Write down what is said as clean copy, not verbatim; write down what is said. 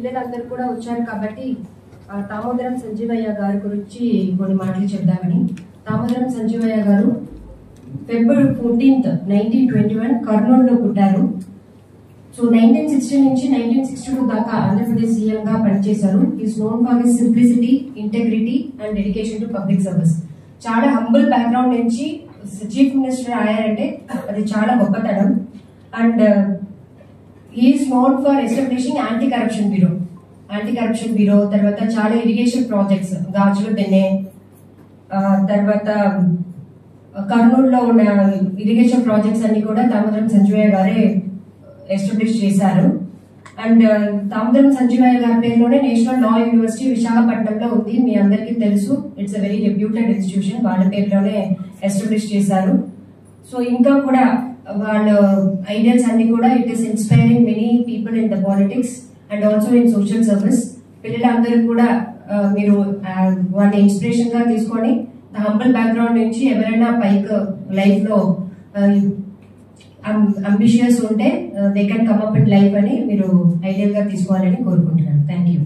పిల్లలందరూ కూడా వచ్చారు కాబట్టి దామోదరం సంజీవయ్య గారి గురించి కొన్ని మాటలు చెప్దామని. దామోదరం సంజీవయ్య గారు February 14th, 1921 కర్నూలులో పుట్టారు. సో 1960 నుంచి 1962 దాకా ఆంధ్రప్రదేశ్ సీఎం గా పనిచేశారు. Is known for his simplicity, integrity and dedication to public service. చాలా హంబుల్ బ్యాక్గ్రౌండ్ నుంచి చీఫ్ మినిస్టర్ అయ్యారంటే అది చాలా గొప్పతనం. And is known for establishing anti corruption bureau, తర్వాత చాలా ఇరిగేషన్ ప్రాజెక్ట్స్, గాజుల బెన్నె, తర్వాత కర్నూలులో ఉన్న ఇరిగేషన్ ప్రాజెక్ట్స్ అన్ని కూడా దామోదరం సంజీవయ్య గారే ఎస్టాబ్లిష్ చేశారు. అండ్ దామోదరం సంజీవయ్య గారి పేరులోనే నేషనల్ లా యూనివర్సిటీ విశాఖపట్నంలో ఉంది, మీ అందరికీ తెలుసు. It's a very reputed institution, వాళ్ళ పేరులోనే ఎస్టాబ్లిష్ చేశారు. సో ఇంకా కూడా వాళ్ళ ఐడియాస్ అన్ని కూడా it is inspiring many people in the politics and also in social service. పిల్లలందరూ కూడా మీరు వాళ్ళ ఇన్స్పిరేషన్ గా తీసుకొని హంబల్ బ్యాక్గ్రౌండ్ నుంచి ఎవరైనా పైకి లైఫ్ లో అంబిషియస్ ఉంటే they can come up in life అని మీరు ఐడియల్ గా తీసుకోవాలని కోరుకుంటున్నాను. Thank you.